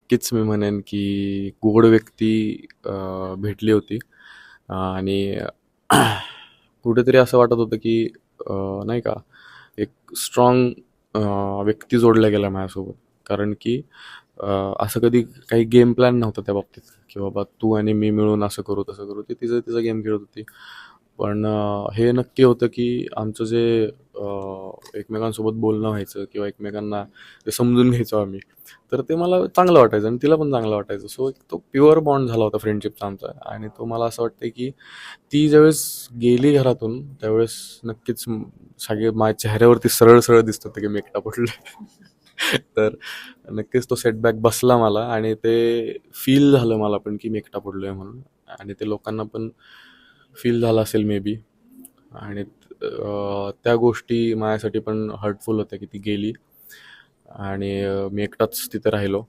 नक्कीच मी म्हणेन की गोड व्यक्ती भेटली होती आणि कुठेतरी असं वाटत होतं की नाही का एक स्ट्रॉंग व्यक्ती जोडला गेला माझ्यासोबत. कारण की अ, असं कधी काही गेम प्लॅन नव्हता त्या बाबतीत की बाबा तू आणि मी मिळून असं करू तसं करू. ती तिचं तिचा गेम खेळत होती. पण हे नक्की होतं की आमचं जे एकमेकांसोबत बोलणं व्हायचं किंवा एकमेकांना ते समजून घ्यायचो आम्ही, तर ते मला चांगलं वाटायचं आणि तिला पण चांगलं वाटायचं. सो एक तो प्युअर बॉन्ड झाला होता फ्रेंडशिपचा आमचा आणि तो मला असं वाटतं की ती ज्यावेळेस गेली घरातून त्यावेळेस नक्कीच सगळे माझ्या चेहऱ्यावरती सरळ सरळ दिसत होतं की मी एकटा पडलोय. तर नक्कीच तो सेटबॅक बसला मला आणि ते फील झालं मला पण की मी एकटा पडलोय म्हणून आणि ते लोकांना पण फील झालं असेल मे बी आणि त्या गोष्टी माझ्यासाठी पण हर्टफुल होत्या की ती गेली आणि मी एकटाच तिथे राहिलो.